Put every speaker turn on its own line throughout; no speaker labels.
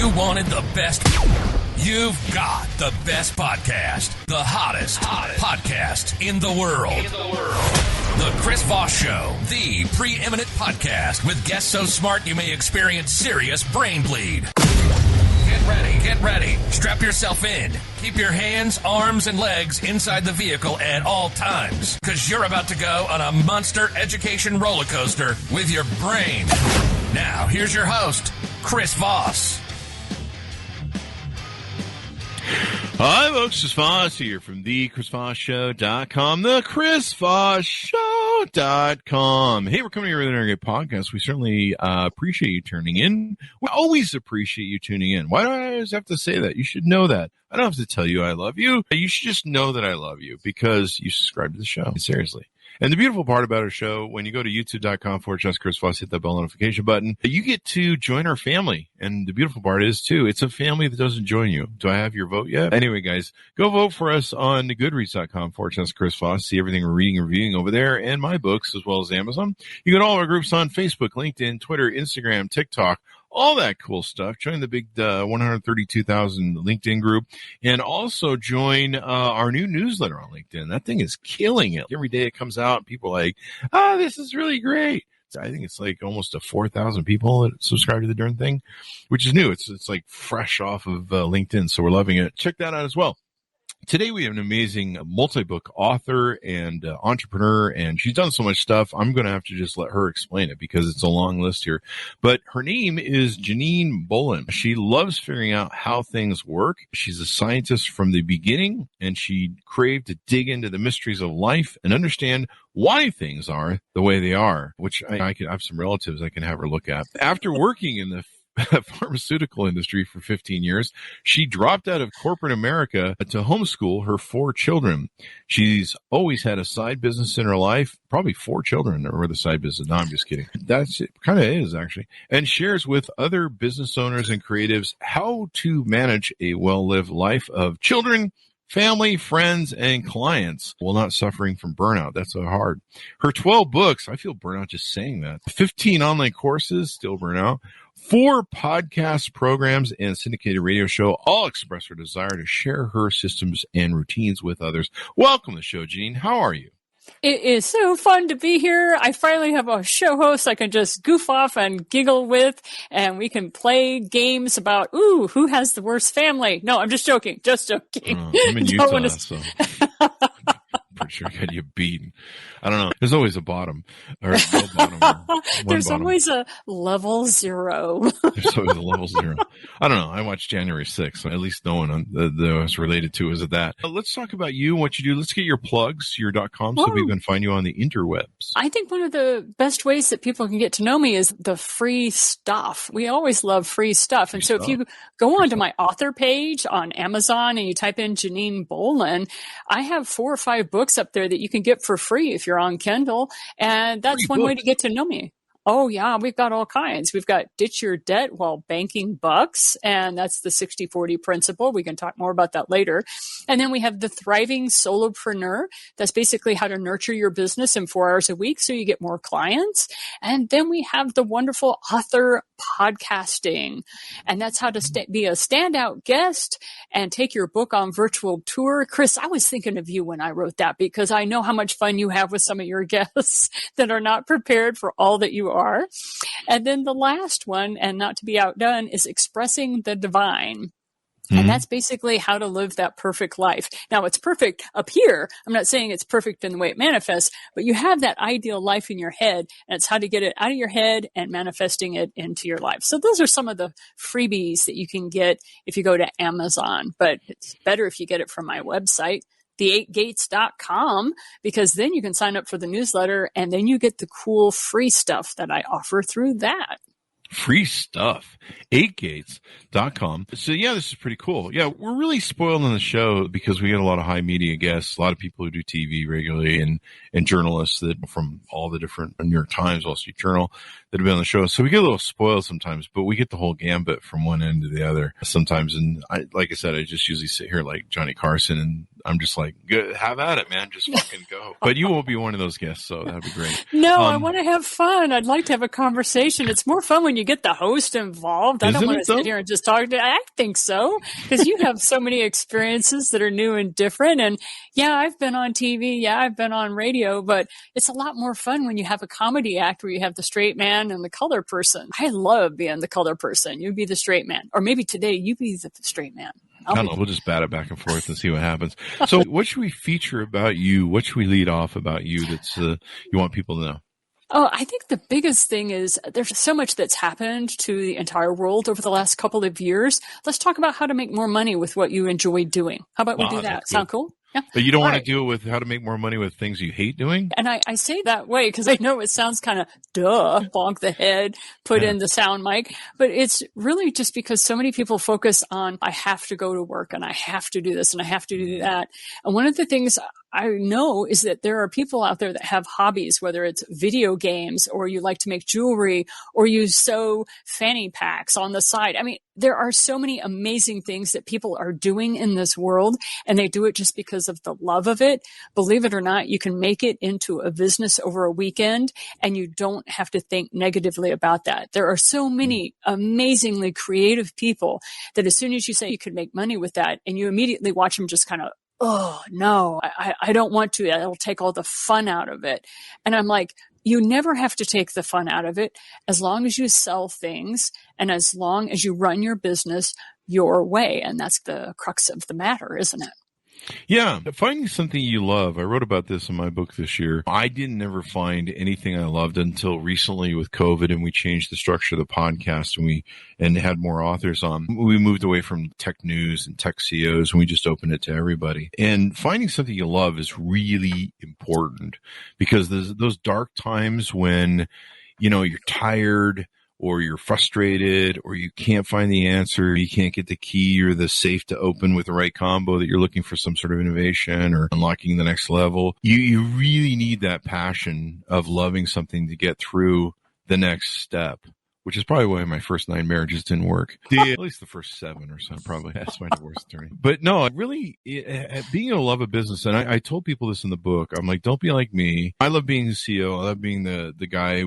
You wanted the best. You've got the best podcast. The hottest podcast in the world. The Chris Voss Show. The preeminent podcast with guests so smart you may experience serious brain bleed. Get ready. Strap yourself in. Keep your hands, arms, and legs inside the vehicle at all times, because you're about to go on a monster education roller coaster with your brain. Now, here's your host, Chris Voss.
Hi, folks. Chris Voss here from thechrisvossshow.com, thechrisvossshow.com. Hey, we're coming here with another great podcast. We certainly appreciate you tuning in. We always appreciate you tuning in. Why do I always have to say that? You should know that. I don't have to tell you I love you. You should just know that I love you because you subscribe to the show. Seriously. And the beautiful part about our show, when you go to youtube.com/Chris Voss, hit that bell notification button, you get to join our family. And the beautiful part is, too, it's a family that doesn't join you. Do I have your vote yet? Anyway, guys, go vote for us on goodreads.com/Chris Voss. See everything we're reading and reviewing over there, and my books, as well as Amazon. You get all our groups on Facebook, LinkedIn, Twitter, Instagram, TikTok, all that cool stuff. Join the big 132,000 LinkedIn group, and also join our new newsletter on LinkedIn. That thing is killing it. Every day it comes out, people are like, this is really great. I think it's like almost 4,000 people that subscribe to the darn thing, which is new. It's like fresh off of LinkedIn, so we're loving it. Check that out as well. Today we have an amazing multi-book author and entrepreneur, and she's done so much stuff. I'm going to have to just let her explain it because it's a long list here. But her name is Janine Bolon. She loves figuring out how things work. She's a scientist from the beginning, and she craved to dig into the mysteries of life and understand why things are the way they are, which I have some relatives I can have her look at. After working in the pharmaceutical industry for 15 years, she dropped out of corporate America to homeschool her 4 children. She's always had a side business in her life, probably 4 children are the side business. No, I'm just kidding. That's it. Kind of is, actually. And shares with other business owners and creatives how to manage a well-lived life of children, family, friends, and clients while not suffering from burnout. That's so hard. Her 12 books, I feel burnout just saying that. 15 online courses, still burnout. 4 podcast programs and a syndicated radio show all express her desire to share her systems and routines with others. Welcome to the show, Janine. How are you?
It is so fun to be here. I finally have a show host I can just goof off and giggle with, and we can play games about, who has the worst family? No, I'm just joking. Just joking.
I'm in Utah, so pretty sure I got you beaten. I don't know. There's always a bottom. Or no bottom.
There's always a level 0.
There's always a level 0. I don't know. I watched January 6th, so at least no one that was related to is at that. Let's talk about you and what you do. Let's get your plugs, your .com, so we can find you on the interwebs.
I think one of the best ways that people can get to know me is the free stuff. We always love free stuff. And so if you go on to my author page on Amazon and you type in Janine Bolon, I have 4 or 5 books up there that you can get for free if you're on Kindle. And that's one way to get to know me. Oh, yeah, we've got all kinds. We've got Ditch Your Debt While Banking Bucks, and that's the 60-40 principle. We can talk more about that later. And then we have The Thriving Solopreneur. That's basically how to nurture your business in 4 hours a week so you get more clients. And then we have the wonderful Author Podcasting, and that's how to be a standout guest and take your book on virtual tour. Chris, I was thinking of you when I wrote that because I know how much fun you have with some of your guests that are not prepared for all that you are. And then the last one, and not to be outdone, is Expressing the Divine. And that's basically how to live that perfect life. Now, it's perfect up here. I'm not saying it's perfect in the way it manifests, but you have that ideal life in your head, and it's how to get it out of your head and manifesting it into your life. So those are some of the freebies that you can get if you go to Amazon, but it's better if you get it from my website, the8gates.com, because then you can sign up for the newsletter and then you get the cool free stuff that I offer through that.
Free stuff. 8gates.com. So, yeah, this is pretty cool. Yeah, we're really spoiled on the show because we get a lot of high media guests, a lot of people who do TV regularly, and journalists that from all the different New York Times, Wall Street Journal that have been on the show. So we get a little spoiled sometimes, but we get the whole gambit from one end to the other sometimes. And like I said, I just usually sit here like Johnny Carson and I'm just like, good, have at it, man. Just fucking go. But you will be one of those guests, so that'd be great.
No, I want to have fun. I'd like to have a conversation. It's more fun when you get the host involved. I don't want to sit here and just talk to. I think so, because you have so many experiences that are new and different. And yeah, I've been on TV. Yeah, I've been on radio, but it's a lot more fun when you have a comedy act where you have the straight man and the color person. I love being the color person. You be the straight man, or maybe today you be the straight man.
I don't know. We'll just bat it back and forth and see what happens. So what should we feature about you? What should we lead off about you that's you want people to know?
Oh, I think the biggest thing is there's so much that's happened to the entire world over the last couple of years. Let's talk about how to make more money with what you enjoy doing. How about we do that? Sound cool? Yeah.
But you don't want to deal with how to make more money with things you hate doing?
And I say that way because I know it sounds kind of bonk the head, put in the sound mic. But it's really just because so many people focus on, I have to go to work and I have to do this and I have to do that. And one of the things I know is that there are people out there that have hobbies, whether it's video games or you like to make jewelry or you sew fanny packs on the side. I mean, there are so many amazing things that people are doing in this world, and they do it just because of the love of it. Believe it or not, you can make it into a business over a weekend, and you don't have to think negatively about that. There are so many amazingly creative people that as soon as you say you could make money with that, and you immediately watch them just kind of, oh, no, I don't want to. It'll take all the fun out of it. And I'm like, you never have to take the fun out of it as long as you sell things and as long as you run your business your way. And that's the crux of the matter, isn't it?
Yeah. Finding something you love. I wrote about this in my book this year. I didn't ever find anything I loved until recently with COVID, and we changed the structure of the podcast and had more authors on. We moved away from tech news and tech CEOs, and we just opened it to everybody. And finding something you love is really important because there's those dark times when, you're tired, or you're frustrated, or you can't find the answer, you can't get the key or the safe to open with the right combo that you're looking for some sort of innovation or unlocking the next level. You really need that passion of loving something to get through the next step, which is probably why my first 9 marriages didn't work. At least the first 7 or so, probably. That's my divorce attorney. But no, really, being able to love a business, and I told people this in the book, I'm like, don't be like me. I love being the CEO. I love being the guy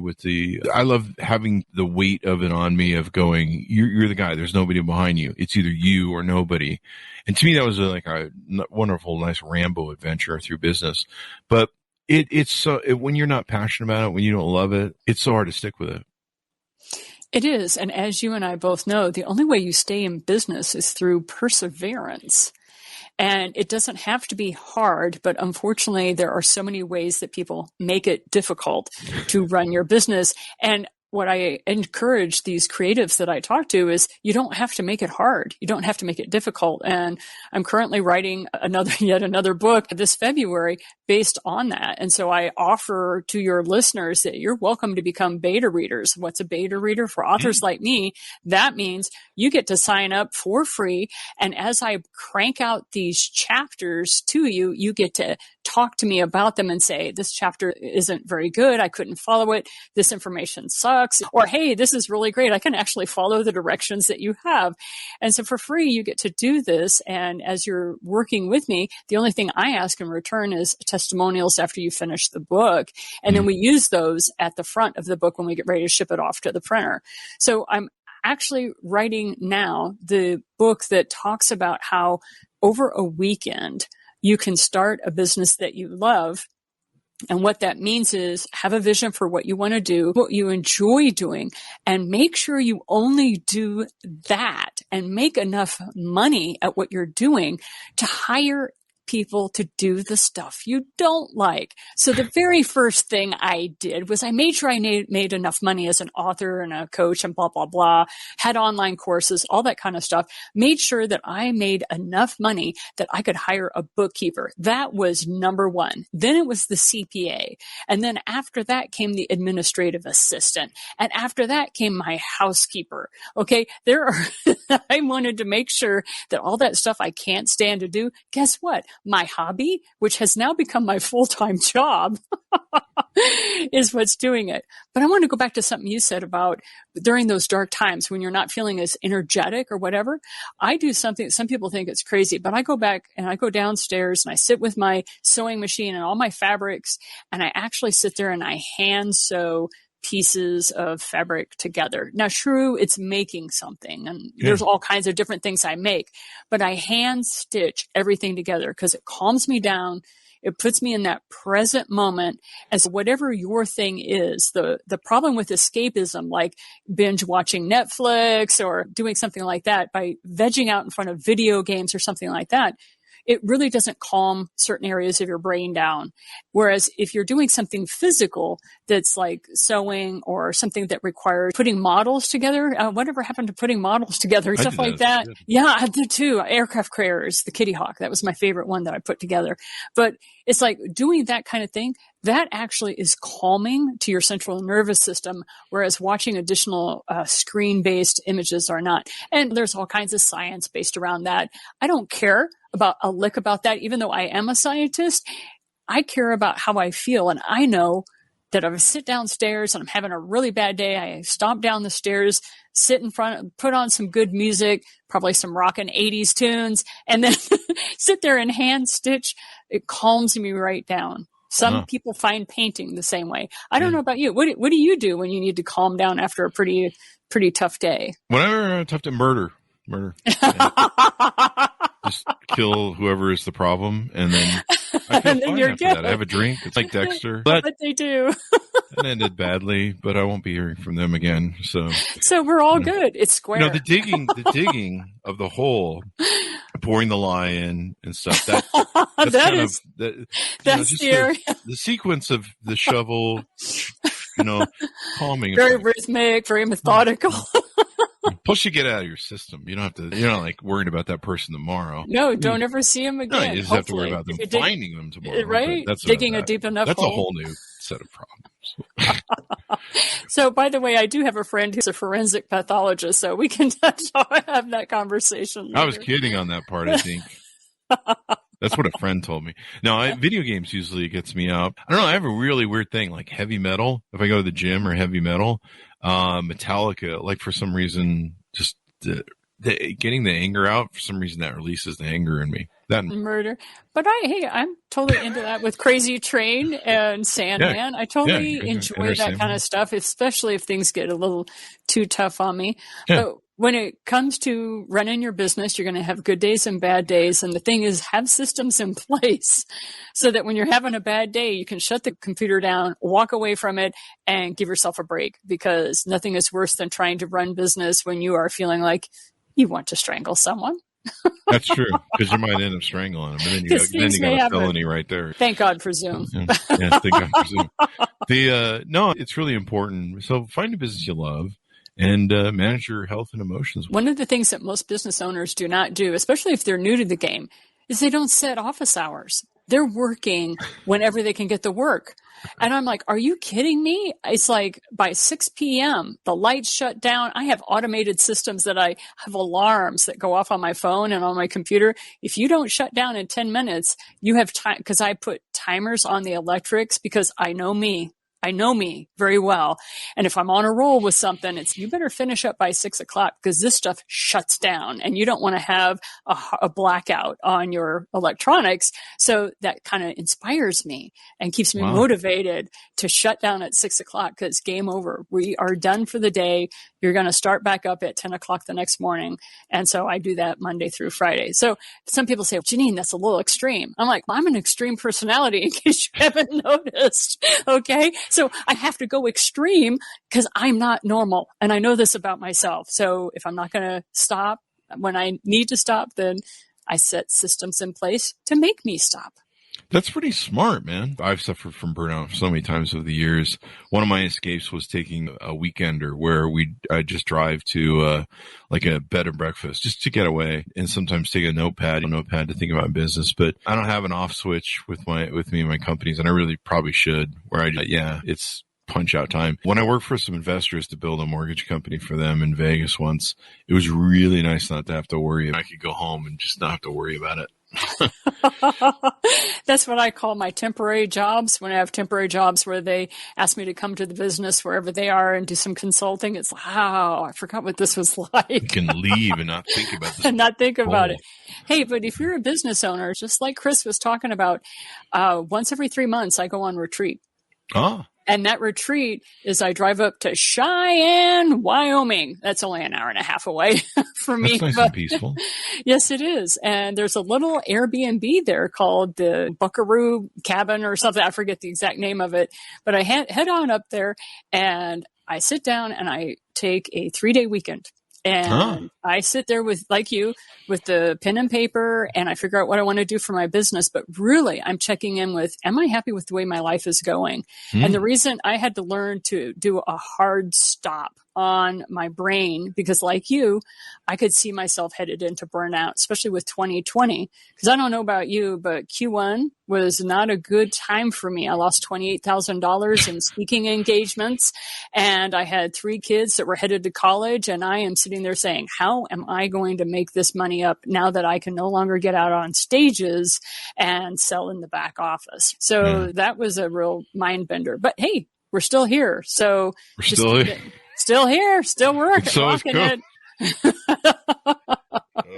I love having the weight of it on me of going, you're the guy. There's nobody behind you. It's either you or nobody. And to me, that was like a wonderful, nice Rambo adventure through business. But when you're not passionate about it, when you don't love it, it's so hard to stick with it.
It is. And as you and I both know, the only way you stay in business is through perseverance. And it doesn't have to be hard, but unfortunately, there are so many ways that people make it difficult to run your business. And what I encourage these creatives that I talk to is you don't have to make it hard. You don't have to make it difficult. And I'm currently writing yet another book this February based on that. And so I offer to your listeners that you're welcome to become beta readers. What's a beta reader for authors like me? That means you get to sign up for free. And as I crank out these chapters to you, you get to talk to me about them and say, this chapter isn't very good. I couldn't follow it. This information sucks. Or, hey, this is really great. I can actually follow the directions that you have. And so for free, you get to do this. And as you're working with me, the only thing I ask in return is testimonials after you finish the book. And then we use those at the front of the book when we get ready to ship it off to the printer. So I'm actually writing now the book that talks about how over a weekend, you can start a business that you love. And what that means is have a vision for what you want to do, what you enjoy doing, and make sure you only do that and make enough money at what you're doing to hire people to do the stuff you don't like. So the very first thing I did was I made sure I made enough money as an author and a coach and blah, blah, blah, had online courses, all that kind of stuff, made sure that I made enough money that I could hire a bookkeeper. That was number one. Then it was the CPA. And then after that came the administrative assistant. And after that came my housekeeper. Okay. I wanted to make sure that all that stuff I can't stand to do, guess what? My hobby, which has now become my full-time job, is what's doing it. But I want to go back to something you said about during those dark times when you're not feeling as energetic or whatever. I do something, some people think it's crazy, but I go back and I go downstairs and I sit with my sewing machine and all my fabrics, and I actually sit there and I hand sew pieces of fabric together. Now, true, it's making something, and there's all kinds of different things I make, but I hand stitch everything together because it calms me down. It puts me in that present moment as whatever your thing is. The problem with escapism, like binge watching Netflix or doing something like that, by vegging out in front of video games or something like that, it really doesn't calm certain areas of your brain down. Whereas if you're doing something physical that's like sewing or something that requires putting models together, whatever happened to putting models together, stuff like that. Yeah, I did too. Aircraft carriers, the Kitty Hawk, that was my favorite one that I put together. But it's like doing that kind of thing, that actually is calming to your central nervous system, whereas watching additional screen-based images are not. And there's all kinds of science based around that. I don't care about a lick about that, even though I am a scientist. I care about how I feel, and I know that if I sit downstairs and I'm having a really bad day, I stomp down the stairs, sit in front, put on some good music, probably some rockin' 80s tunes, and then sit there and hand stitch. It calms me right down. Some people find painting the same way. I don't know about you. What do you do when you need to calm down after a pretty tough day?
Whenever tough to murder. Yeah. Just kill whoever is the problem, and then I feel fine after that. I have a drink. It's like Dexter.
But they do.
It ended badly, but I won't be hearing from them again. So
we're all good. It's square.
The digging of the hole, pouring the lye in and stuff. That's the area. The sequence of the shovel, calming.
Very rhythmic, very methodical.
Plus, you get out of your system. You don't have to. You're not like worried about that person tomorrow.
No, don't ever see him again.
No, you just have to worry about them finding them tomorrow.
Right? Digging a deep enough
That's
hole.
a whole new set of problems.
So, by the way, I do have a friend who's a forensic pathologist, so we can have that conversation later.
I was kidding on that part, I think. That's what a friend told me. No, video games usually gets me up. I don't know. I have a really weird thing, like heavy metal. If I go to the gym or heavy metal, Metallica, like for some reason, just getting the anger out, for some reason that releases the anger in me. That
murder. But I'm totally into that with Crazy Train and Sandman. I totally enjoy that kind of stuff, especially if things get a little too tough on me. Yeah. But when it comes to running your business, you're going to have good days and bad days. And the thing is, have systems in place so that when you're having a bad day, you can shut the computer down, walk away from it, and give yourself a break, because nothing is worse than trying to run business when you are feeling like you want to strangle someone.
That's true, because you might end up strangling them, and then you got a felony right there.
Thank God for Zoom.
Yeah, thank God for Zoom. No, it's really important. So find a business you love and manage your health and emotions.
One of the things that most business owners do not do, especially if they're new to the game, is they don't set office hours. They're working whenever they can get the work. And I'm like, are you kidding me? It's like by 6 p.m., the lights shut down. I have automated systems that I have alarms that go off on my phone and on my computer. If you don't shut down in 10 minutes, you have time, because I put timers on the electrics, because I know me. I know me very well. And if I'm on a roll with something, it's, you better finish up by 6 o'clock, because this stuff shuts down and you don't want to have a blackout on your electronics. So that kind of inspires me and keeps me motivated to shut down at 6 o'clock, because game over. We are done for the day. You're going to start back up at 10 o'clock the next morning. And so I do that Monday through Friday. So some people say, Janine, that's a little extreme. I'm like, I'm an extreme personality, in case you haven't noticed. Okay. So I have to go extreme because I'm not normal. And I know this about myself. So if I'm not going to stop when I need to stop, then I set systems in place to make me stop.
That's pretty smart, man. I've suffered from burnout so many times over the years. One of my escapes was taking a weekender where I just drive to like a bed and breakfast just to get away, and sometimes take a notepad to think about business. But I don't have an off switch with me and my companies, and I really probably should. Where it's punch out time. When I worked for some investors to build a mortgage company for them in Vegas once, it was really nice not to have to worry. I could go home and just not have to worry about it.
That's what I call my temporary jobs. When I have temporary jobs where they ask me to come to the business wherever they are and do some consulting, it's like, wow, I forgot what this was like.
You can leave and not think about this.
And not think about it. Hey, but if you're a business owner, just like Chris was talking about, once every 3 months, I go on retreat.
Oh.
And that retreat is I drive up to Cheyenne, Wyoming. That's only an hour and a half away for me.
That's nice and peaceful.
Yes, it is. And there's a little Airbnb there called the Buckaroo Cabin or something. I forget the exact name of it. But I head on up there and I sit down and I take a 3-day weekend. And I sit there with, like you, with the pen and paper, and I figure out what I want to do for my business. But really, I'm checking in with, am I happy with the way my life is going? And the reason I had to learn to do a hard stop on my brain, because like you, I could see myself headed into burnout, especially with 2020. Because I don't know about you, but Q1 was not a good time for me. I lost $28,000 in speaking engagements, and I had 3 kids that were headed to college, and I am sitting there saying, how am I going to make this money up now that I can no longer get out on stages and sell in the back office? So that was a real mind bender. But hey, we're still here. So
we're still here.
Still here, still working,
So
rocking it.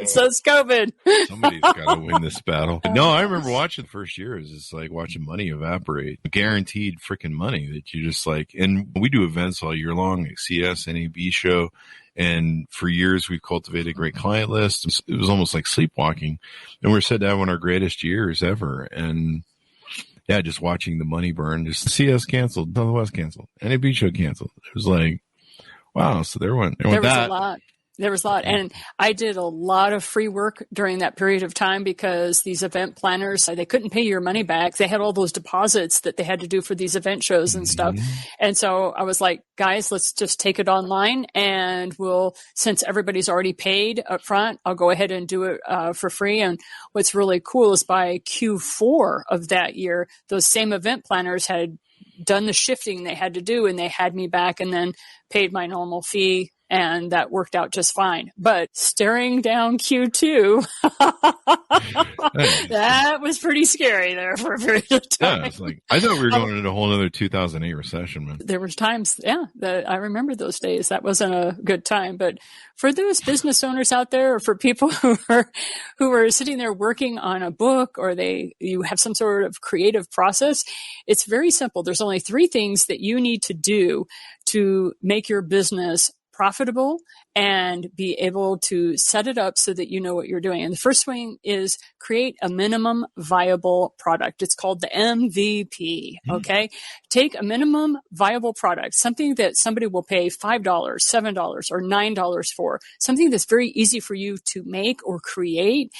So it's COVID.
Somebody's got to win this battle. No, I remember watching the first year. It's just like watching money evaporate. Guaranteed freaking money that you just like. And we do events all year long, like CS, NAB show. And for years, we've cultivated a great client list. It was almost like sleepwalking. And we're said to have one of our greatest years ever. And yeah, just watching the money burn. Just CS canceled, None of the West canceled, NAB show canceled. It was like, wow. So there was
a lot. There was a lot. And I did a lot of free work during that period of time because these event planners, they couldn't pay your money back. They had all those deposits that they had to do for these event shows and stuff. And so I was like, guys, let's just take it online, and since everybody's already paid up front, I'll go ahead and do it for free. And what's really cool is by Q4 of that year, those same event planners had done the shifting they had to do, and they had me back and then paid my normal fee. And that worked out just fine. But staring down Q2, that was pretty scary there for a period of time.
Yeah, it's like, I thought we were going into a whole other 2008 recession, man.
There was times, that I remember those days. That wasn't a good time. But for those business owners out there, or for people who are sitting there working on a book, or you have some sort of creative process, it's very simple. There's only 3 things that you need to do to make your business profitable and be able to set it up so that you know what you're doing. And the first thing is create a minimum viable product. It's called the MVP. Okay. Take a minimum viable product, something that somebody will pay $5, $7, or $9 for, something that's very easy for you to make or create,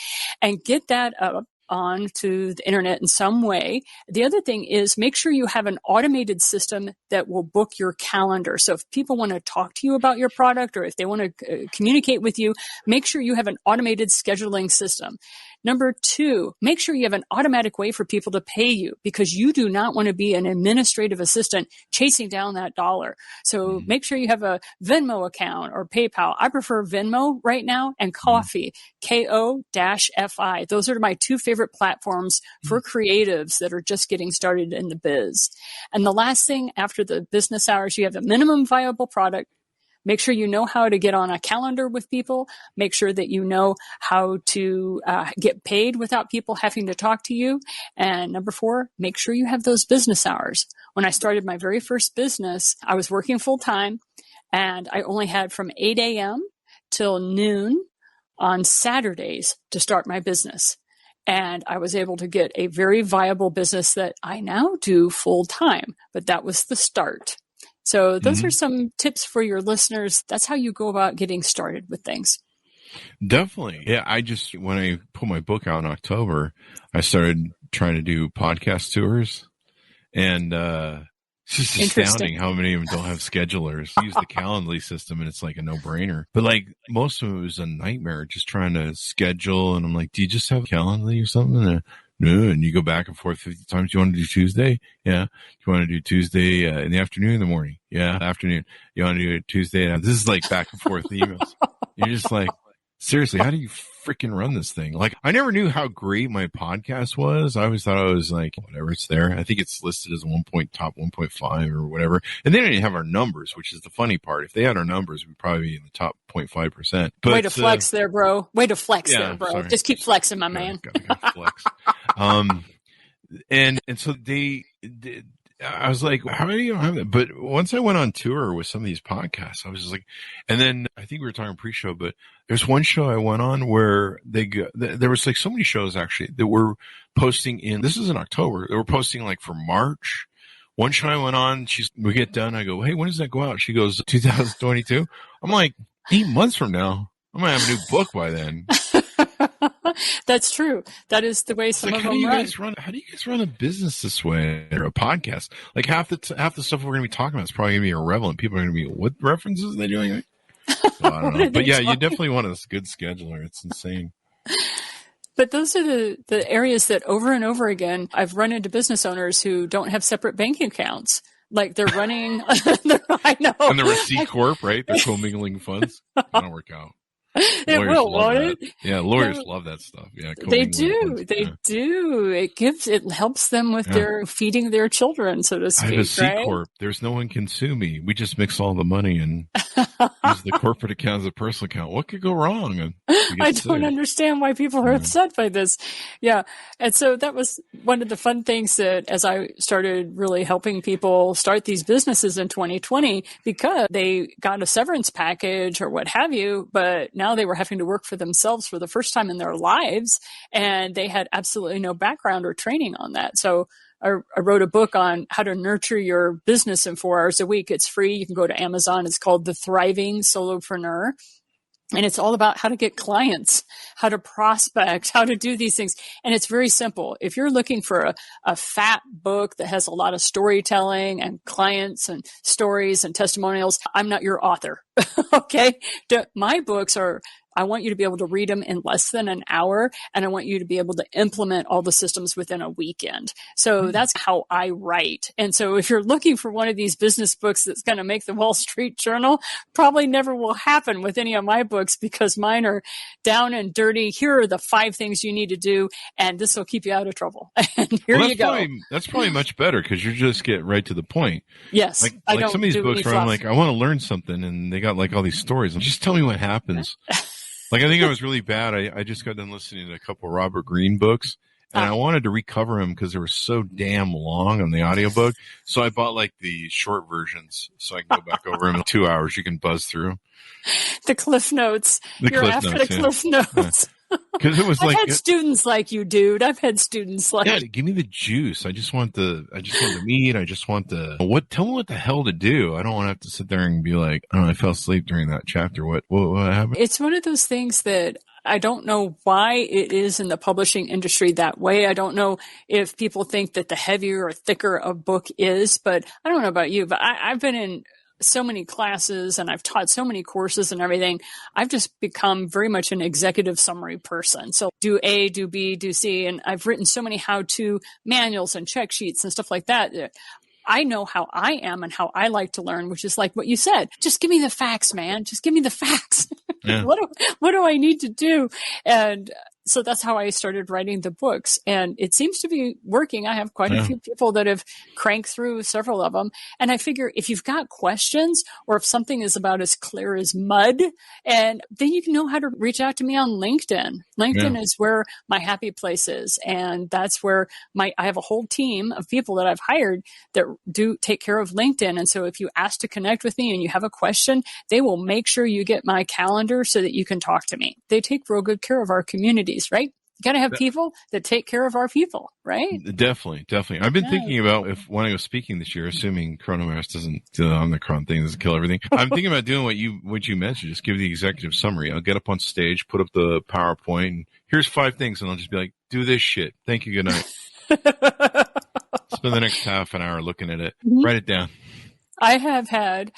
and get that up onto the internet in some way. The other thing is make sure you have an automated system that will book your calendar. So if people want to talk to you about your product, or if they want to communicate with you, make sure you have an automated scheduling system. Number 2, make sure you have an automatic way for people to pay you, because you do not want to be an administrative assistant chasing down that dollar. So make sure you have a Venmo account or PayPal. I prefer Venmo right now, and Ko-fi, Ko-fi. Those are my 2 favorite platforms for creatives that are just getting started in the biz. And the last thing, after the business hours, you have a minimum viable product. Make sure you know how to get on a calendar with people. Make sure that you know how to get paid without people having to talk to you. And number 4, make sure you have those business hours. When I started my very first business, I was working full time, and I only had from 8 a.m. till noon on Saturdays to start my business. And I was able to get a very viable business that I now do full time. But that was the start. So those are some tips for your listeners. That's how you go about getting started with things.
Definitely. Yeah. When I put my book out in October, I started trying to do podcast tours, and it's just astounding how many of them don't have schedulers. I use the Calendly system, and it's like a no-brainer. But like most of it was a nightmare just trying to schedule. And I'm like, do you just have Calendly or something? No, and you go back and forth 50 times. You want to do Tuesday? Yeah. You want to do Tuesday in the afternoon, in the morning? Yeah, afternoon. You want to do it Tuesday? This is like back and forth emails. You're just like, Seriously, how do you freaking run this thing? Like, I never knew how great my podcast was. I always thought I was like, whatever, it's there. I think it's listed as top 1.5 or whatever. And they didn't have our numbers, which is the funny part. If they had our numbers, we'd probably be in the top 0.5%. But,
way to flex there, bro. Way to flex there, bro.
Sorry.
Just keep flexing, my man.
Gotta flex. And so I was like, how do you have that? But once I went on tour with some of these podcasts, I was just like, and then I think we were talking pre-show, but there's one show I went on where there was like so many shows actually that were posting this is in October. They were posting like for March. One show I went on, we get done. I go, hey, when does that go out? She goes, 2022. I'm like, 8 months from now, I'm going to have a new book by then.
That's true. That is the way some of them run.
How do you guys run a business this way or a podcast? Like half the stuff we're going to be talking about is probably going to be irrelevant. People are going to be, what references are they doing? So, I don't know. But yeah, you definitely want a good scheduler. It's insane.
But those are the areas that over and over again, I've run into business owners who don't have separate bank accounts. Like they're running, I know.
And they're a C Corp, right? They're commingling funds. That'll work out.
It will, won't it?
Yeah, lawyers love that stuff. Yeah,
they do. They do. It helps them with their feeding their children, so to speak.
I have a C Corp. There's no one can sue me. We just mix all the money and use the corporate account as a personal account. What could go wrong?
I don't understand why people are upset by this. Yeah. And so that was one of the fun things that as I started really helping people start these businesses in 2020, because they got a severance package or what have you, but now they were having to work for themselves for the first time in their lives, and they had absolutely no background or training on that. So I wrote a book on how to nurture your business in 4 hours a week. It's free. You can go to Amazon. It's called The Thriving Solopreneur. And it's all about how to get clients, how to prospect, how to do these things. And it's very simple. If you're looking for a fat book that has a lot of storytelling and clients and stories and testimonials, I'm not your author. Okay. My books I want you to be able to read them in less than an hour, and I want you to be able to implement all the systems within a weekend. So that's how I write. And so if you're looking for one of these business books that's going to make the Wall Street Journal, probably never will happen with any of my books, because mine are down and dirty. Here are the 5 things you need to do, and this will keep you out of trouble. And here you go.
That's probably much better, because you just get right to the point.
Yes.
Like some of these books where I'm like, I want to learn something, and they got like all these stories. Just tell me what happens. Like, I think I was really bad. I just got done listening to a couple of Robert Greene books, and I wanted to recover them because they were so damn long on the audiobook. So I bought like the short versions so I can go back over them in 2 hours. You can buzz through
the Cliff Notes. You're after the Cliff Notes.
Because it was
I've had students like you, dude. I've had students like
you. Give me the juice. I just want the meat. I just want tell me what the hell to do. I don't want to have to sit there and be like, oh, I fell asleep during that chapter. What happened?
It's one of those things that I don't know why it is in the publishing industry that way. I don't know if people think that the heavier or thicker a book is, but I don't know about you, but I've been in so many classes and I've taught so many courses and everything. I've just become very much an executive summary person. So do A, do B, do C. And I've written so many how-to manuals and check sheets and stuff like that. I know how I am and how I like to learn, which is like what you said. Just give me the facts, man. Just give me the facts. Yeah. What do I need to do? And so that's how I started writing the books, and it seems to be working. I have quite a few people that have cranked through several of them. And I figure if you've got questions, or if something is about as clear as mud, and then you can know how to reach out to me on LinkedIn. LinkedIn is where my happy place is. And that's where I have a whole team of people that I've hired that do take care of LinkedIn. And so if you ask to connect with me and you have a question, they will make sure you get my calendar so that you can talk to me. They take real good care of our communities. Right? You got to have people that take care of our people, right?
Definitely. I've been thinking about when I go speaking this year, assuming coronavirus doesn't, Omicron thing doesn't kill everything. I'm thinking about doing what you mentioned, just give the executive summary. I'll get up on stage, put up the PowerPoint, and here's 5 things, and I'll just be like, do this shit. Thank you. Good night. Spend the next half an hour looking at it. Mm-hmm. Write it down.
I have had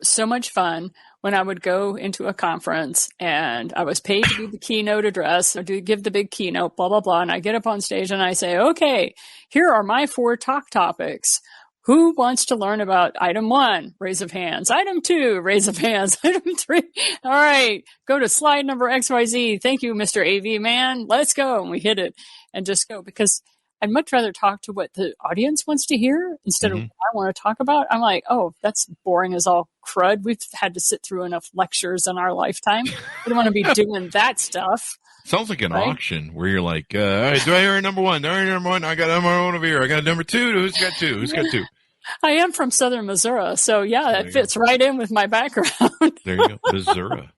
so much fun when I would go into a conference and I was paid to do the keynote address or to give the big keynote, blah, blah, blah. And I get up on stage and I say, okay, here are my 4 talk topics. Who wants to learn about item 1? Raise of hands. Item 2, raise of hands. Item 3. All right. Go to slide number XYZ. Thank you, Mr. AV man. Let's go. And we hit it and just go, because I'd much rather talk to what the audience wants to hear instead of what I want to talk about. I'm like, oh, that's boring as all crud. We've had to sit through enough lectures in our lifetime. We don't want to be doing that stuff.
Sounds like an auction where you're like, all right, do I hear a number 1? Do I hear number 1? I got number 1 over here. I got a number 2. Who's got 2? Who's got 2?
I am from southern Missouri, so yeah, that fits right in with my background.
There you go, Missouri.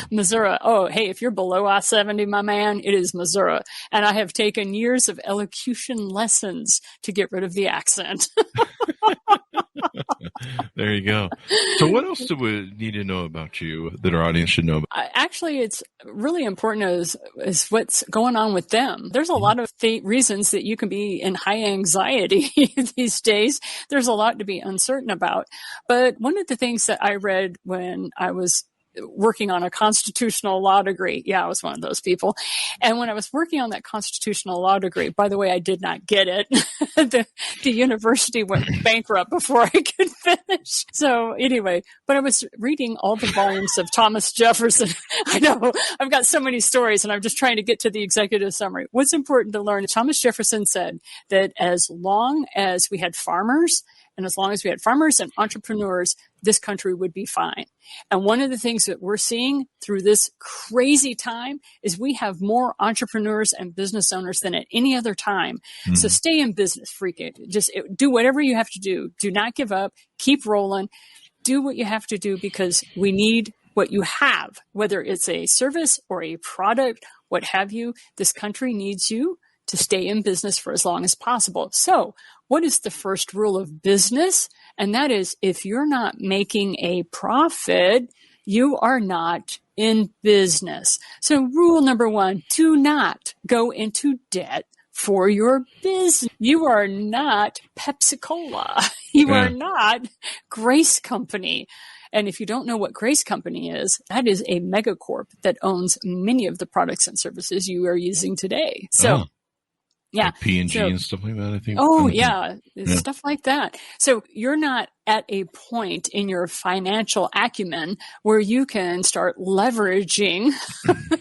Missouri. Oh, hey, if you're below I-70, my man, it is Missouri. And I have taken years of elocution lessons to get rid of the accent.
There you go. So what else do we need to know about you that our audience should know about?
Actually, it's really important is what's going on with them. There's a lot of reasons that you can be in high anxiety these days. There's a lot to be uncertain about. But one of the things that I read when I was working on a constitutional law degree. Yeah, I was one of those people. And when I was working on that constitutional law degree, by the way, I did not get it. The university went bankrupt before I could finish. So anyway, but I was reading all the volumes of Thomas Jefferson. I know I've got so many stories and I'm just trying to get to the executive summary. What's important to learn? Thomas Jefferson said that as long as we had farmers and as long as we had farmers and entrepreneurs, this country would be fine. And one of the things that we're seeing through this crazy time is we have more entrepreneurs and business owners than at any other time. Mm-hmm. So stay in business, freak it. Just do whatever you have to do. Do not give up. Keep rolling. Do what you have to do because we need what you have, whether it's a service or a product, what have you. This country needs you to stay in business for as long as possible. So what is the first rule of business? And that is, if you're not making a profit, you are not in business. So rule number 1, do not go into debt for your business. You are not Pepsi-Cola. You are not Grace Company. And if you don't know what Grace Company is, that is a megacorp that owns many of the products and services you are using today. So yeah.
Like P&G and stuff like that, I think.
Oh, yeah. Stuff like that. So you're not at a point in your financial acumen where you can start leveraging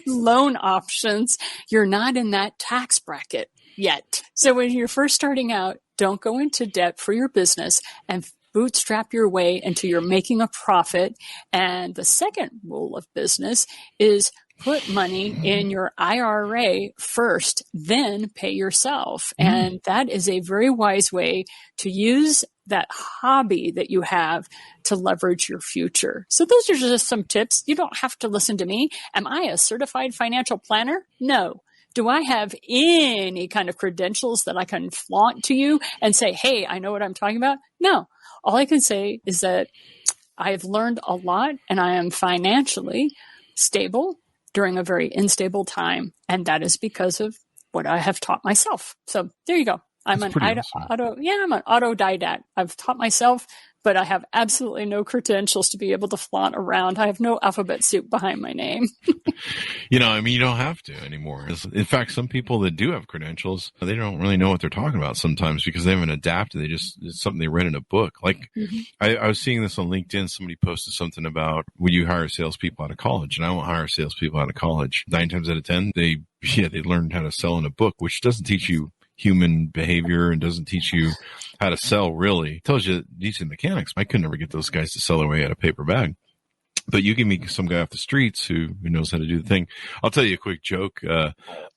loan options. You're not in that tax bracket yet. So when you're first starting out, don't go into debt for your business and bootstrap your way until you're making a profit. And the second rule of business is put money in your IRA first, then pay yourself. And that is a very wise way to use that hobby that you have to leverage your future. So those are just some tips. You don't have to listen to me. Am I a certified financial planner? No. Do I have any kind of credentials that I can flaunt to you and say, hey, I know what I'm talking about? No. All I can say is that I've learned a lot and I am financially stable during a very unstable time. And that is because of what I have taught myself. So there you go. I'm an autodidact. I've taught myself, but I have absolutely no credentials to be able to flaunt around. I have no alphabet soup behind my name.
You don't have to anymore. In fact, some people that do have credentials, they don't really know what they're talking about sometimes because they haven't adapted. It's something they read in a book. Like I was seeing this on LinkedIn. Somebody posted something about, would you hire salespeople out of college? And I won't hire salespeople out of college. 9 times out of 10, they learned how to sell in a book, which doesn't teach you human behavior and doesn't teach you how to sell really. It tells you decent mechanics. I could never get those guys to sell their way out of paper bag. But you give me some guy off the streets who knows how to do the thing. I'll tell you a quick joke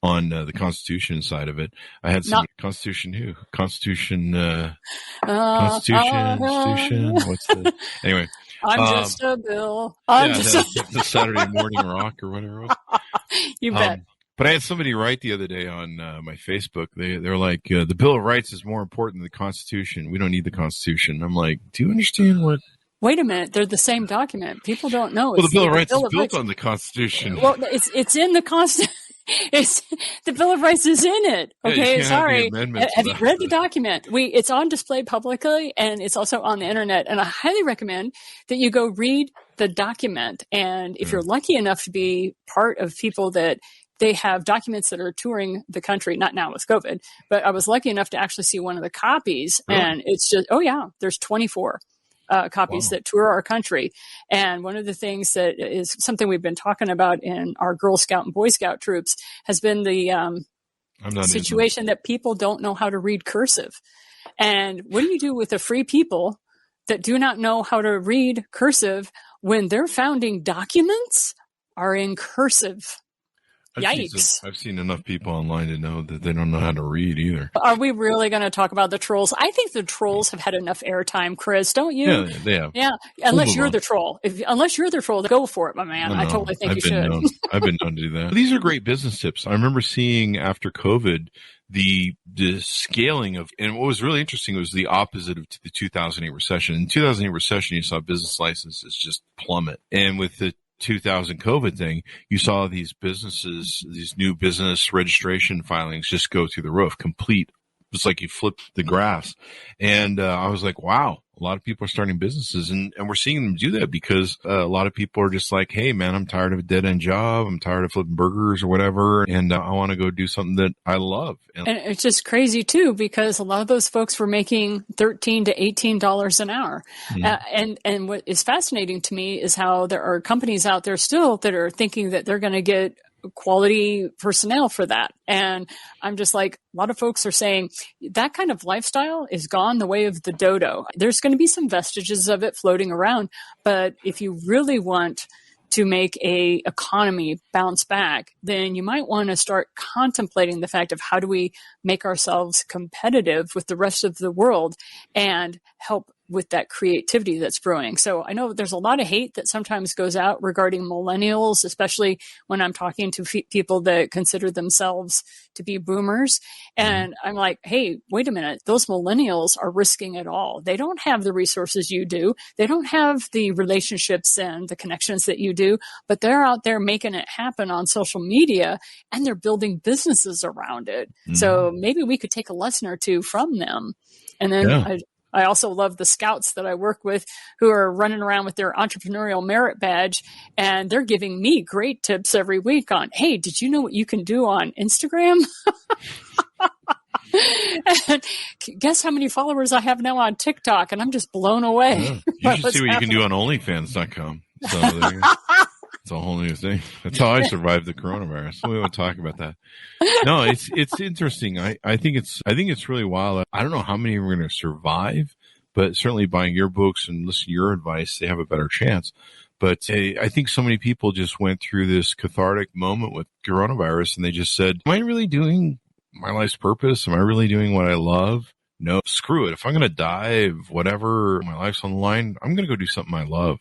on the Constitution side of it. I had some Constitution. What's the anyway?
I'm just a bill.
The Saturday Morning Rock or whatever it was.
You bet.
But I had somebody write the other day on my Facebook. They're like, the Bill of Rights is more important than the Constitution. We don't need the Constitution. I'm like, do you understand what?
Wait a minute. They're the same document. People don't know.
Well, the Bill of Rights is built on the Constitution.
Well, it's in the Constitution. The Bill of Rights is in it. Okay, sorry. Have you read the document? It's on display publicly, and it's also on the internet. And I highly recommend that you go read the document. And if you're lucky enough to be part of people that they have documents that are touring the country, not now with COVID, but I was lucky enough to actually see one of the copies. Really? And it's just, oh yeah, there's 24 copies that tour our country. And one of the things that is something we've been talking about in our Girl Scout and Boy Scout troops has been the situation that people don't know how to read cursive. And what do you do with the free people that do not know how to read cursive when their founding documents are in cursive? Yikes.
I've seen enough people online to know that they don't know how to read either.
Are we really going to talk about the trolls? I think the trolls have had enough airtime, Chris, don't you?
Yeah, they have.
Yeah, unless you're the troll. Unless you're the troll, go for it, my man. I totally think you should.
I've been known to do that. These are great business tips. I remember seeing after COVID the scaling of, and what was really interesting was the opposite of the 2008 recession. In the 2008 recession, you saw business licenses just plummet. And with the 2000 COVID thing, you saw these businesses, these new business registration filings just go through the roof, complete. It's like you flipped the graphs. And I was like, wow, a lot of people are starting businesses, and we're seeing them do that because a lot of people are just like, hey, man, I'm tired of a dead-end job. I'm tired of flipping burgers or whatever, and I want to go do something that I love.
And it's just crazy, too, because a lot of those folks were making $13 to $18 an hour. Mm-hmm. And what is fascinating to me is how there are companies out there still that are thinking that they're going to get quality personnel for that. And I'm just like, a lot of folks are saying that kind of lifestyle is gone the way of the dodo. There's going to be some vestiges of it floating around. But if you really want to make a economy bounce back, then you might want to start contemplating the fact of how do we make ourselves competitive with the rest of the world and help with that creativity that's brewing. So I know there's a lot of hate that sometimes goes out regarding millennials, especially when I'm talking to people that consider themselves to be boomers. And I'm like, hey, wait a minute. Those millennials are risking it all. They don't have the resources you do. They don't have the relationships and the connections that you do, but they're out there making it happen on social media and they're building businesses around it. Mm-hmm. So maybe we could take a lesson or two from them. And then I also love the scouts that I work with who are running around with their entrepreneurial merit badge, and they're giving me great tips every week on, hey, did you know what you can do on Instagram? And guess how many followers I have now on TikTok, and I'm just blown away.
Yeah. You should see what you can do on OnlyFans.com. So there it's a whole new thing. That's how I survived the coronavirus. We won't talk about that. No, it's interesting. I think it's really wild. I don't know how many are going to survive, but certainly buying your books and listening to your advice, they have a better chance. But I think so many people just went through this cathartic moment with coronavirus, and they just said, am I really doing my life's purpose? Am I really doing what I love? No, screw it. If I'm going to die, whatever, my life's on the line, I'm going to go do something I love.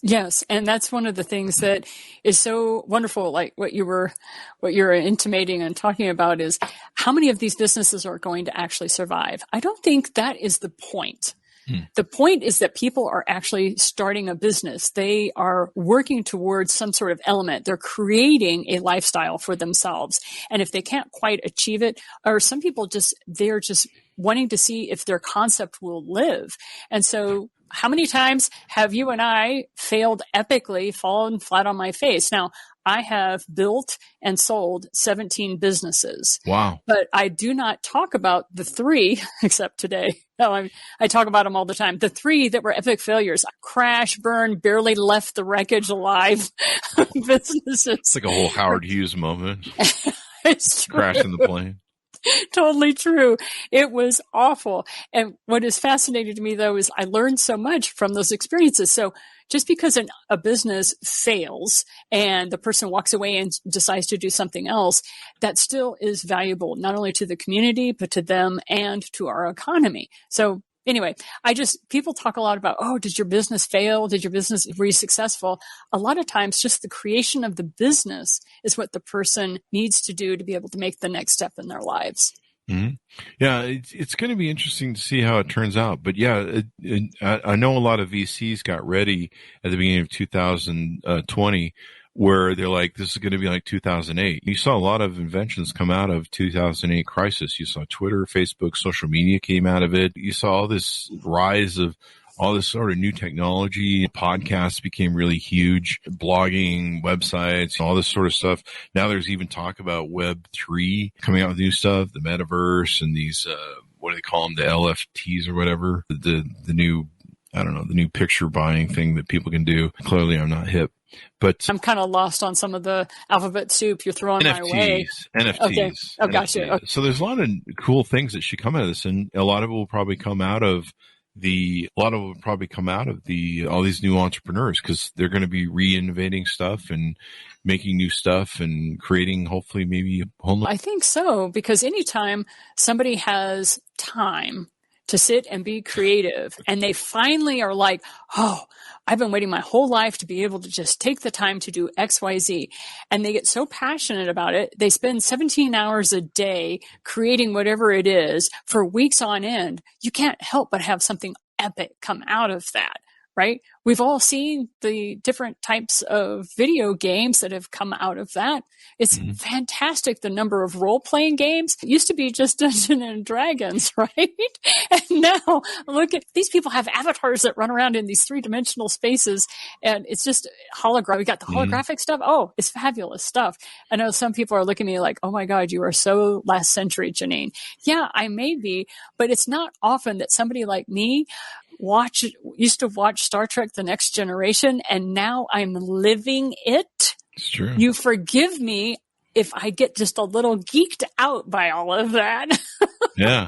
Yes. And that's one of the things that is so wonderful. Like what you're intimating and talking about is how many of these businesses are going to actually survive. I don't think that is the point. The point is that people are actually starting a business. They are working towards some sort of element. They're creating a lifestyle for themselves. And if they can't quite achieve it, or some people they're just wanting to see if their concept will live. And so how many times have you and I failed epically, fallen flat on my face? Now, I have built and sold 17 businesses.
Wow.
But I do not talk about the 3, except today. No, I talk about them all the time. The 3 that were epic failures, crash, burn, barely left the wreckage alive businesses.
It's like a whole Howard Hughes moment.
It's true.
Crashing the plane.
Totally true. It was awful. And what is fascinating to me, though, is I learned so much from those experiences. So just because a business fails and the person walks away and decides to do something else, that still is valuable, not only to the community, but to them and to our economy. So anyway, people talk a lot about, oh, did your business fail? Were you successful? A lot of times just the creation of the business is what the person needs to do to be able to make the next step in their lives.
Mm-hmm. Yeah, it's going to be interesting to see how it turns out. But yeah, I know a lot of VCs got ready at the beginning of 2020 where they're like, this is going to be like 2008. You saw a lot of inventions come out of 2008 crisis. You saw Twitter, Facebook, social media came out of it. You saw all this rise of all this sort of new technology. Podcasts became really huge, blogging, websites, all this sort of stuff. Now there's even talk about Web3 coming out with new stuff, the metaverse and these, what do they call them? The LFTs or whatever, the new, I don't know, the new picture buying thing that people can do. Clearly I'm not hip, but
I'm kind of lost on some of the alphabet soup you're throwing my way.
NFTs.
Okay. Oh, gotcha. Okay.
So there's a lot of cool things that should come out of this, and a lot of it will probably come out of all these new entrepreneurs, because they're going to be re-innovating stuff and making new stuff and creating, hopefully, maybe a whole new.
I think so, because anytime somebody has time to sit and be creative, and they finally are like, oh, I've been waiting my whole life to be able to just take the time to do X, Y, Z. And they get so passionate about it. They spend 17 hours a day creating whatever it is for weeks on end. You can't help but have something epic come out of that, right? We've all seen the different types of video games that have come out of that. It's fantastic, the number of role-playing games. It used to be just Dungeons and Dragons, right? And now, look at these people have avatars that run around in these three-dimensional spaces, and it's just hologram. We got the holographic stuff. Oh, it's fabulous stuff. I know some people are looking at me like, oh my God, you are so last century, Janine. Yeah, I may be, but it's not often that somebody like me used to watch Star Trek The Next Generation, and now I'm living it.
It's true.
You forgive me if I get just a little geeked out by all of that.
Yeah.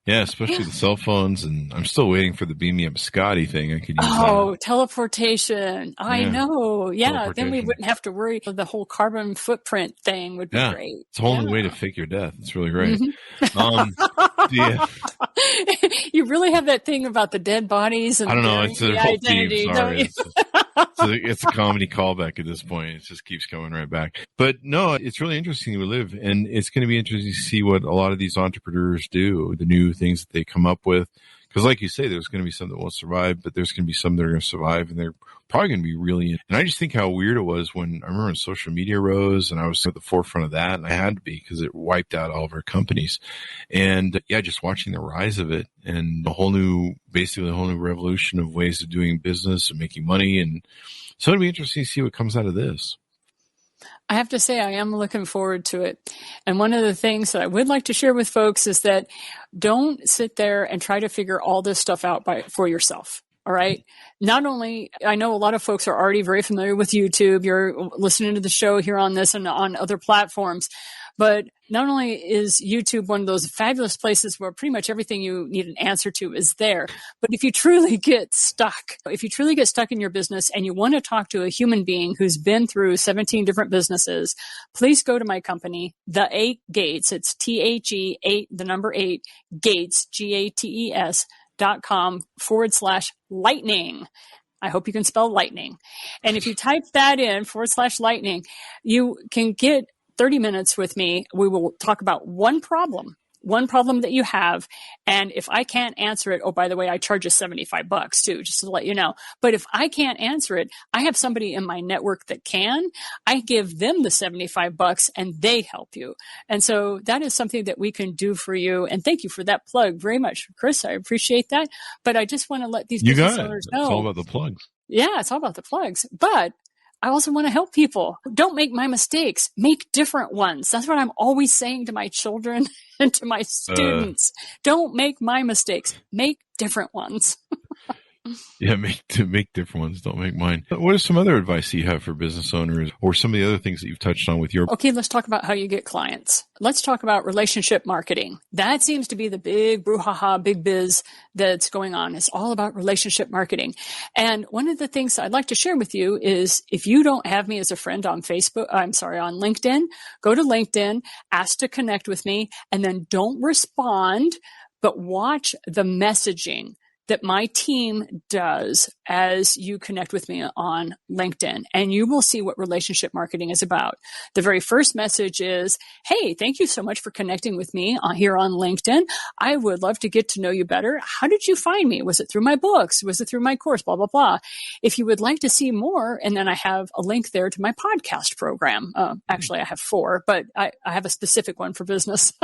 Yeah, especially the cell phones, and I'm still waiting for the beam me up Scotty thing. I could use that.
Teleportation. I know. Yeah, then we wouldn't have to worry. The whole carbon footprint thing would be great.
It's a whole new way to fake your death. It's really great.
You really have that thing about the dead bodies and
I don't know. It's a whole
identity,
theme. Sorry. It's a comedy callback at this point. It just keeps coming right back. But no, it's really interesting to live, and it's going to be interesting to see what a lot of these entrepreneurs do, the new things that they come up with. Because like you say, there's going to be some that won't survive, but there's going to be some that are going to survive, and they're probably going to be really. And I just think how weird it was when I remember when social media rose, and I was at the forefront of that, and I had to be because it wiped out all of our companies. And yeah, just watching the rise of it and basically a whole new revolution of ways of doing business and making money. And so it'll be interesting to see what comes out of this.
I have to say, I am looking forward to it. And one of the things that I would like to share with folks is that don't sit there and try to figure all this stuff out for yourself. All right. Not only, I know a lot of folks are already very familiar with YouTube. You're listening to the show here on this and on other platforms. But not only is YouTube one of those fabulous places where pretty much everything you need an answer to is there, but if you truly get stuck in your business and you want to talk to a human being who's been through 17 different businesses, please go to my company, The 8 Gates. It's THE8, the number 8, Gates, GATES.com/lightning. I hope you can spell lightning. And if you type that in /lightning, you can get 30 minutes with me. We will talk about one problem that you have. And if I can't answer it, oh, by the way, I charge you $75 too, just to let you know. But if I can't answer it, I have somebody in my network that can. I give them the $75 and they help you. And so that is something that we can do for you. And thank you for that plug very much, Chris. I appreciate that. But I just want to let these business owners know.
It's all about the plugs.
Yeah, it's all about the plugs. But I also want to help people. Don't make my mistakes. Make different ones. That's what I'm always saying to my children and to my students. Don't make my mistakes. Make different ones.
Yeah, make different ones. Don't make mine. What is some other advice you have for business owners, or some of the other things that you've touched on with your?
Okay, let's talk about how you get clients. Let's talk about relationship marketing. That seems to be the big brouhaha, big biz that's going on. It's all about relationship marketing. And one of the things I'd like to share with you is if you don't have me as a friend on on LinkedIn, go to LinkedIn, ask to connect with me, and then don't respond, but watch the messaging that my team does as you connect with me on LinkedIn, and you will see what relationship marketing is about. The very first message is, hey, thank you so much for connecting with me here on LinkedIn. I would love to get to know you better. How did you find me? Was it through my books? Was it through my course? Blah, blah, blah. If you would like to see more, and then I have a link there to my podcast program. Actually, I have 4, but I have a specific one for business.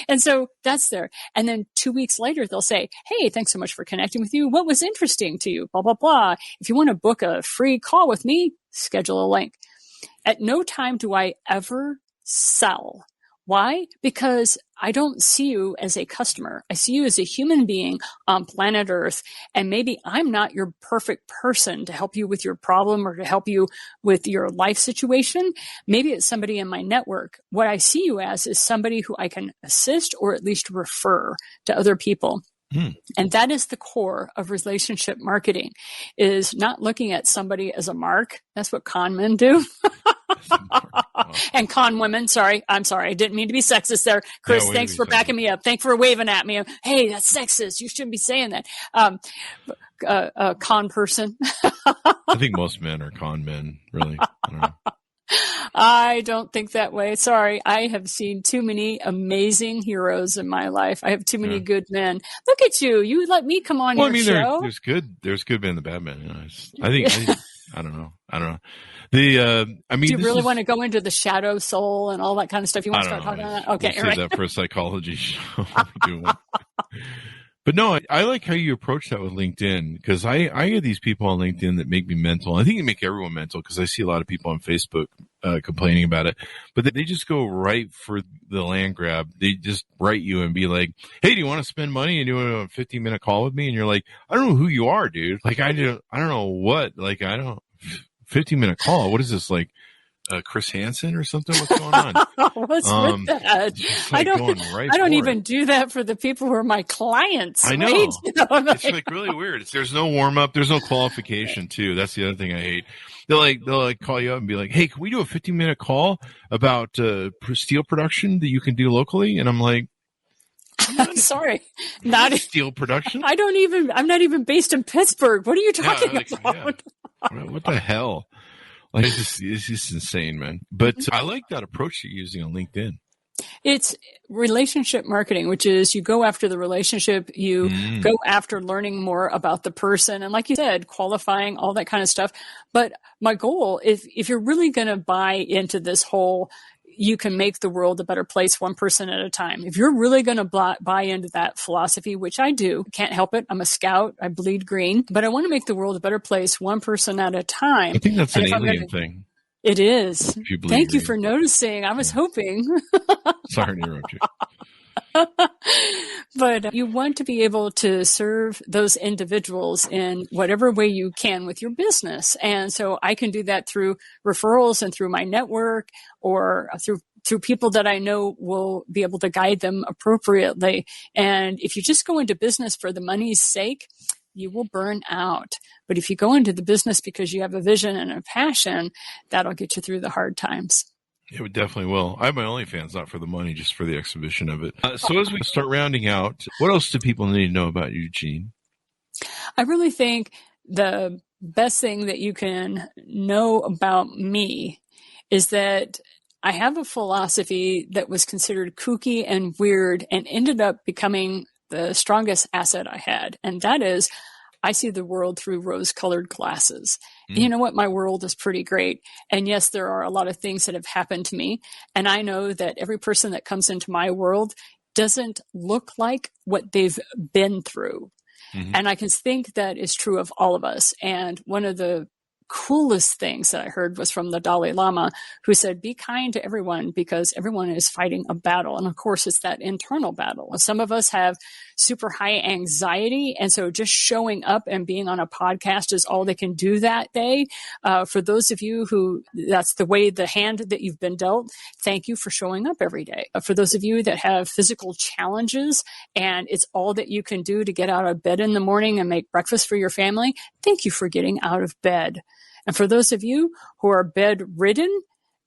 And so that's there. And then 2 weeks later, they'll say, hey, thanks so so much for connecting with you. What was interesting to you? Blah, blah, blah. If you want to book a free call with me, schedule a link. At no time do I ever sell. Why? Because I don't see you as a customer. I see you as a human being on planet Earth. And maybe I'm not your perfect person to help you with your problem or to help you with your life situation. Maybe it's somebody in my network. What I see you as is somebody who I can assist or at least refer to other people. And that is the core of relationship marketing, is not looking at somebody as a mark. That's what con men do. And con women. Sorry. I'm sorry. I didn't mean to be sexist there. Chris,
Yeah,
thanks for backing me up. Thanks for waving at me. Hey, that's sexist. You shouldn't be saying that. Con person.
I think most men are con men, really. I don't know.
I don't think that way. Sorry. I have seen too many amazing heroes in my life. I have too many good men. Look at you. You let me come on your show.
There's good men and the bad men. You know, I think I don't know. Do you
really want to go into the shadow soul and all that kind of stuff? You want to start talking about that? Okay.
We'll save that for a psychology show. But no, I like how you approach that with LinkedIn, because I get these people on LinkedIn that make me mental. I think they make everyone mental, because I see a lot of people on Facebook complaining about it. But they just go right for the land grab. They just write you and be like, hey, do you want to spend money and do a 15-minute call with me? And you're like, I don't know who you are, dude. Like, I don't know what. Like, 15-minute call. What is this, like? Chris Hansen or something? What's going on?
What's with that?
Like
I don't even do that for the people who are my clients.
I know.
Right?
It's like really weird. There's no warm up. There's no qualification too. That's the other thing I hate. They'll call you up and be like, hey, can we do a 15-minute call about steel production that you can do locally? And I'm like,
I'm sorry, not
steel production.
I'm not even based in Pittsburgh. What are you talking about?
Yeah. What the hell? Like, it's just insane, man. But I like that approach you're using on LinkedIn.
It's relationship marketing, which is you go after the relationship, you go after learning more about the person. And like you said, qualifying, all that kind of stuff. But my goal, if you're really going to buy into this whole, you can make the world a better place one person at a time. If you're really going to buy into that philosophy, which I do, can't help it. I'm a scout. I bleed green, but I want to make the world a better place one person at a time.
I think that's an alien thing.
It is. Thank you
green.
for noticing. I was hoping.
Sorry to interrupt you.
But you want to be able to serve those individuals in whatever way you can with your business. And so I can do that through referrals and through my network, or through people that I know will be able to guide them appropriately. And if you just go into business for the money's sake, you will burn out. But if you go into the business because you have a vision and a passion, that'll get you through the hard times.
It definitely will. I have my OnlyFans, not for the money, just for the exhibition of it. So as we start rounding out, what else do people need to know about you, Jean?
I really think the best thing that you can know about me is that I have a philosophy that was considered kooky and weird and ended up becoming the strongest asset I had. And that is, I see the world through rose-colored glasses. You know what? My world is pretty great. And yes, there are a lot of things that have happened to me. And I know that every person that comes into my world doesn't look like what they've been through. And I can think that is true of all of us. And one of the coolest things that I heard was from the Dalai Lama, who said, be kind to everyone because everyone is fighting a battle. And of course, it's that internal battle. Some of us have super high anxiety. And so just showing up and being on a podcast is all they can do that day. For those of you who that's the way, the hand that you've been dealt, thank you for showing up every day. For those of you that have physical challenges and it's all that you can do to get out of bed in the morning and make breakfast for your family, thank you for getting out of bed. And for those of you who are bedridden,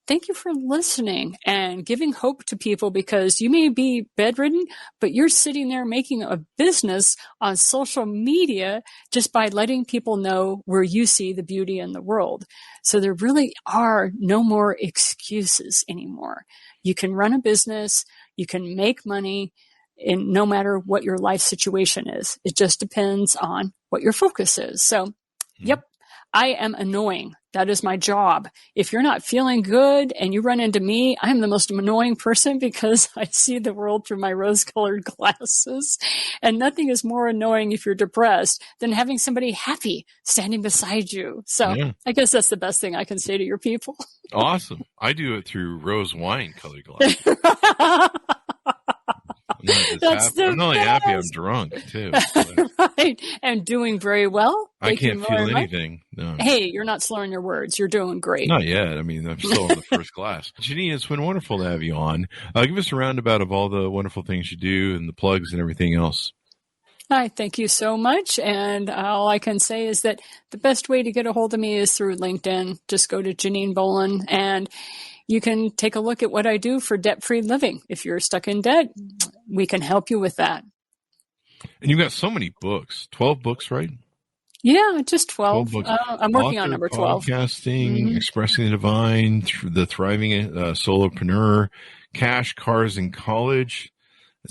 thank you for listening and giving hope to people, because you may be bedridden, but you're sitting there making a business on social media just by letting people know where you see the beauty in the world. So there really are no more excuses anymore. You can run a business, you can make money, in no matter what your life situation is. It just depends on what your focus is. So, yep. I am annoying. That is my job. If you're not feeling good and you run into me, I'm the most annoying person because I see the world through my rose-colored glasses. And nothing is more annoying if you're depressed than having somebody happy standing beside you. So I guess that's the best thing I can say to your people.
Awesome. I do it through rose wine colored glasses. I'm not only happy, I'm drunk too. So.
Right. And doing very well.
I can't feel anything. No.
Hey, you're not slurring your words. You're doing great.
Not yet. I mean, I'm still on the first glass. Janine, it's been wonderful to have you on. Give us a roundabout of all the wonderful things you do and the plugs and everything else.
Hi, thank you so much. And all I can say is that the best way to get a hold of me is through LinkedIn. Just go to Janine Bolon and you can take a look at what I do for debt-free living. If you're stuck in debt, we can help you with that.
And you've got so many books, 12 books, right?
Yeah, just 12.
books.
I'm working on number 12.
Podcasting, Expressing the Divine, The Thriving Solopreneur, Cash, Cars, and College.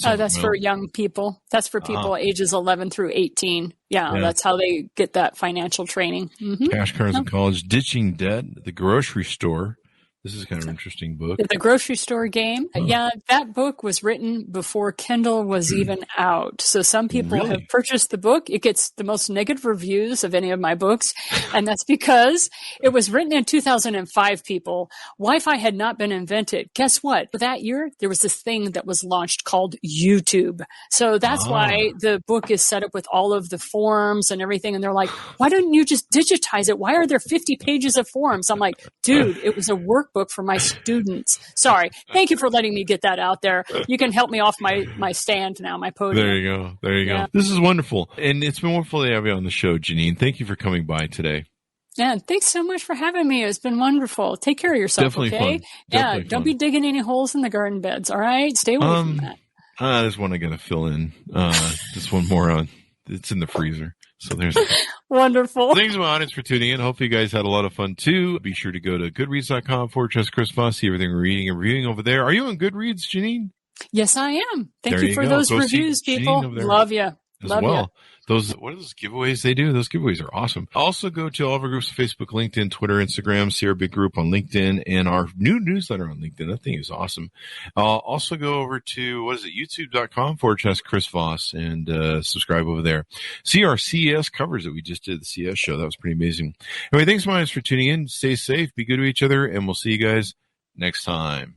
That's for young people. That's for people ages 11 through 18. Yeah, that's how they get that financial training. Mm-hmm.
Cash, Cars, and College, Ditching Debt, The Grocery Store. This is kind of an interesting book.
The Grocery Store Game. Yeah, that book was written before Kindle was even out. So some people have purchased the book. It gets the most negative reviews of any of my books. And that's because it was written in 2005, people. Wi-Fi had not been invented. Guess what? That year, there was this thing that was launched called YouTube. So that's why the book is set up with all of the forms and everything. And they're like, why don't you just digitize it? Why are there 50 pages of forms? I'm like, dude, it was a workbook for my students. Sorry. Thank you for letting me get that out there. You can help me off my stand now, my podium.
There you go. This is wonderful. And it's been wonderful to have you on the show, Janine. Thank you for coming by today.
Yeah, thanks so much for having me. It's been wonderful. Take care of yourself,
Definitely
okay?
Fun. Definitely
Don't be digging any holes in the garden beds, all right? Stay away from that.
There's one I got to fill in. Just one more on. It's in the freezer. So there's
wonderful.
Thanks to my audience for tuning in. Hopefully you guys had a lot of fun too. Be sure to go to goodreads.com/Chris Voss. See everything we're reading and reviewing over there. Are you on Goodreads, Janine?
Yes, I am. Thank you for those reviews, people. Love you. Love you.
What are those giveaways they do? Those giveaways are awesome. Also go to all of our groups, Facebook, LinkedIn, Twitter, Instagram, see our big group on LinkedIn and our new newsletter on LinkedIn. That thing is awesome. Also go over to, youtube.com/Chris Voss and subscribe over there. See our CES covers that we just did, the CES show. That was pretty amazing. Anyway, thanks so much for tuning in. Stay safe, be good to each other, and we'll see you guys next time.